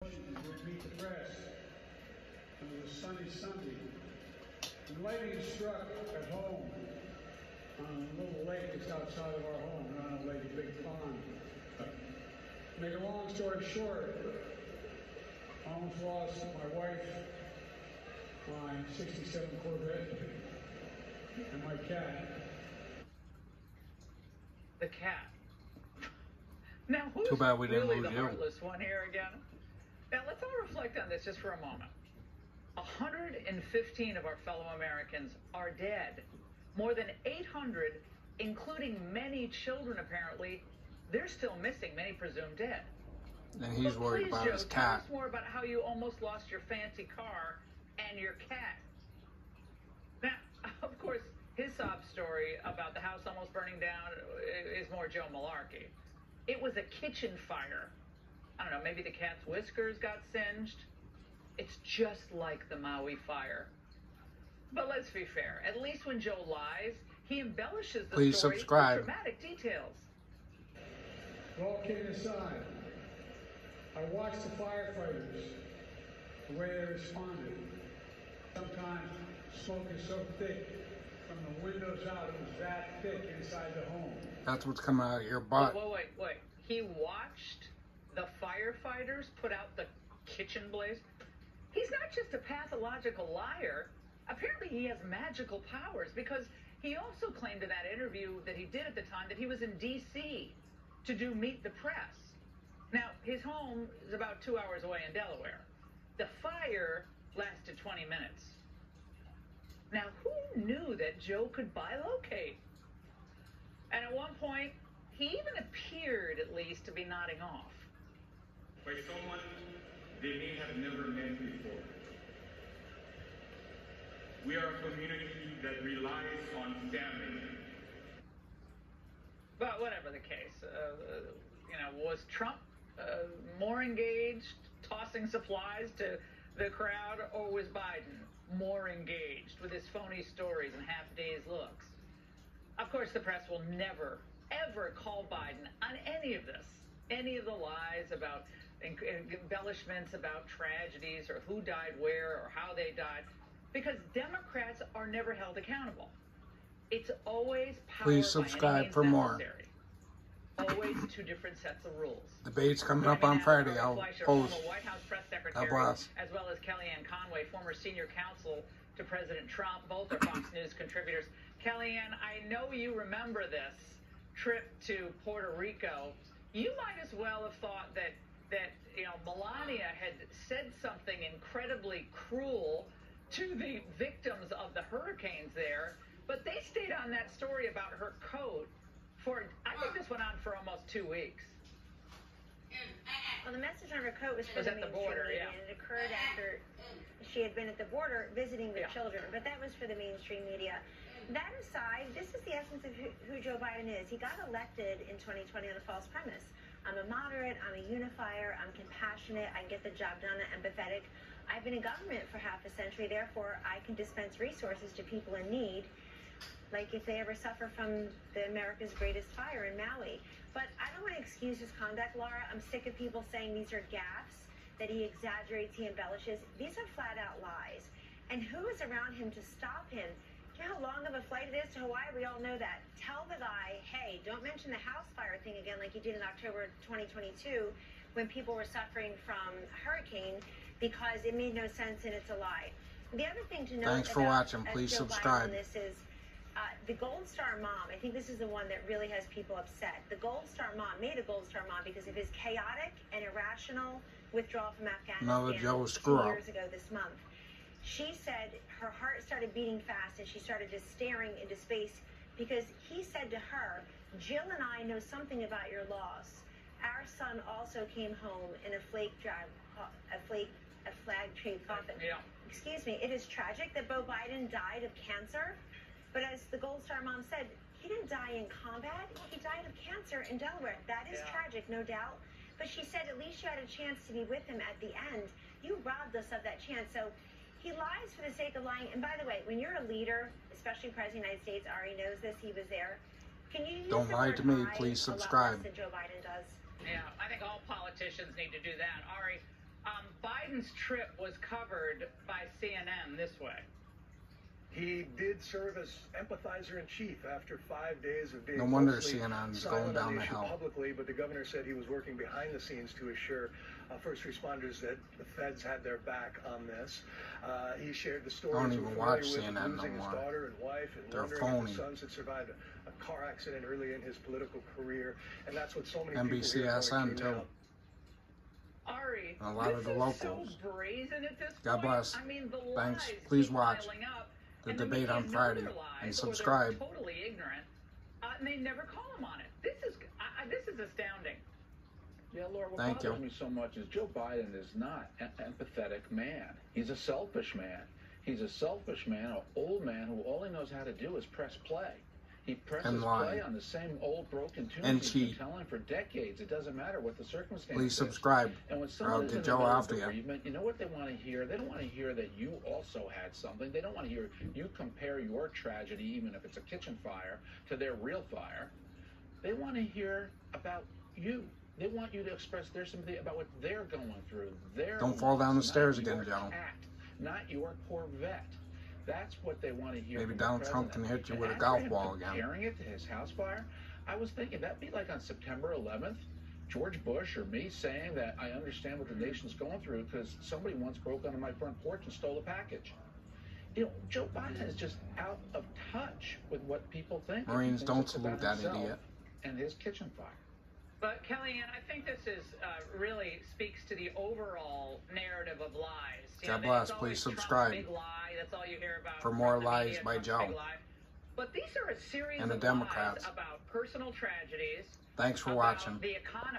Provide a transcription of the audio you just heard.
Would meet the press. It was a sunny Sunday. And lightning struck at home on a little lake that's outside of our home, not a lake, a big pond. Make a long story short, I almost lost my wife, my 67 Corvette, and my cat. The cat. Now, who's Too bad we didn't really lose the you. heartless one here again? Now, let's all reflect on this just for a moment. 115 of our fellow Americans are dead. More than 800, including many children, apparently, they're still missing, many presumed dead. And he's worried about Joe, his tell cat. us more about how you almost lost your fancy car and your cat. Now, of course, his sob story about the house almost burning down is more Joe Malarkey. It was a kitchen fire. I don't know, maybe the cat's whiskers got singed. It's just like the Maui fire. But let's be fair. At least when Joe lies, he embellishes the Please story subscribe. with dramatic details. All kidding aside, I watched the firefighters, the way they responded. Sometimes smoke is so thick from the windows out, it was that thick inside the home. That's what's coming out of your butt. Wait. He watched the firefighters put out the kitchen blaze? He's not just a pathological liar. Apparently he has magical powers, because he also claimed in that interview that he did at the time that he was in D.C. to do Meet the Press. Now, his home is about 2 hours away in Delaware. The fire lasted 20 minutes. Now, who knew that Joe could bilocate? And at one point, he even appeared, at least, to be nodding off. By someone they may have never met before. We are a community that relies on family. But whatever the case, was Trump more engaged, tossing supplies to the crowd, or was Biden more engaged with his phony stories and half-dazed looks? Of course, the press will never, ever call Biden on any of this, any of the lies about embellishments about tragedies or who died where or how they died, because Democrats are never held accountable. It's always power. Please subscribe for more. Always two different sets of rules. Debate's coming up on Friday. I'll Fleischer, post. former White House press secretary, God bless. as well as Kellyanne Conway, former senior counsel to President Trump. Both are Fox News contributors. Kellyanne, I know you remember this trip to Puerto Rico. You might as well have thought that Melania had said something incredibly cruel to the victims of the hurricanes there, but they stayed on that story about her coat for, I think this went on for almost 2 weeks. Well, the message on her coat was for Was the at the mainstream border, media, yeah. and it occurred after she had been at the border visiting with Yeah. children, but that was for the mainstream media. That aside, this is the essence of who Joe Biden is. He got elected in 2020 on a false premise. I'm a moderate, I'm a unifier, I'm compassionate, I can get the job done, I'm empathetic. I've been in government for half a century, therefore I can dispense resources to people in need, like if they ever suffer from the America's greatest fire in Maui. But I don't want to excuse his conduct, Laura. I'm sick of people saying these are gaffes, that he exaggerates, he embellishes. These are flat out lies. And who is around him to stop him? Do you know how long of a flight it is to Hawaii? We all know that. Tell the guy, hey, don't mention the house fire thing again like you did in October 2022 when people were suffering from a hurricane, because it made no sense and it's a lie. The other thing to note Thanks for watching. Please Joe Biden subscribe. on this is the Gold Star mom. I think this is the one that really has people upset. The Gold Star mom made a Gold Star mom because of his chaotic and irrational withdrawal from Afghanistan Another Joe 2 screw-up. years ago this month. She said her heart started beating fast and she started just staring into space because he said to her, Jill and I know something about your loss. Our son also came home in a flag tree coffin. Yeah. Excuse me, it is tragic that Beau Biden died of cancer, but as the Gold Star mom said, he didn't die in combat, he died of cancer in Delaware. That is tragic, no doubt. But she said at least you had a chance to be with him at the end. You robbed us of that chance. So he lies for the sake of lying. And by the way, when you're a leader, especially President of the United States, Ari knows this, he was there. Can you use Don't the lie word to me, lie please a lot subscribe. less than Joe Biden does? Yeah, I think all politicians need to do that. Ari, Biden's trip was covered by CNN this way. He did serve as empathizer-in-chief after 5 days of being No wonder mostly CNN's silent going down on the issue hill. publicly, but the governor said he was working behind the scenes to assure first responders that the feds had their back on this. He shared the stories don't we're even familiar watch with, CNN no losing his more. daughter and wife, and They're wondering if phony. his sons had survived a car accident early in his political career, and that's what so many NBC people SN here too. Ari, A lot of this the is locals. so brazen at this God point. bless. I mean, the Thanks. lies Please keep watch piling up, the and debate media on know Friday their lies, and or subscribe. they're totally ignorant, and they never call them on it. This is astounding. Yeah, Laura, what Thank bothers you. me so much is Joe Biden is not an empathetic man. He's a selfish man. He's a selfish man, an old man who all he knows how to do is press play. He presses And lie. play on the same old broken tunes And he's cheat. been telling for decades. It doesn't matter what the circumstances. Please subscribe, And when or I'll someone is in get the Joe middle of after you. bereavement, you know what they want to hear? They don't want to hear that you also had something. They don't want to hear you compare your tragedy, even if it's a kitchen fire, to their real fire. They want to hear about you. They want you to express their sympathy about what they're going through. Don't fall down the loss, stairs not again, your Joe. cat, not your Corvette. That's what they want to hear. Maybe from the Donald Trump president. can hit you And with a as golf for him ball again. Comparing it to his house fire, I was thinking that'd be like on September 11th, George Bush or me saying that I understand what the nation's going through because somebody once broke onto my front porch and stole a package. You know, Joe Biden is just out of touch with what people think. He Marines, thinks don't it's about salute that himself idiot. And his kitchen fire. But Kellyanne, I think this is really speaks to the overall narrative of lies. You God know, bless. it's always Please Trump's subscribe big lie. That's all you hear about for from more the lies media, by Trump's Joe big lie. But these are a series and the of Democrats. lies about personal tragedies. Thanks for about watching. the economy.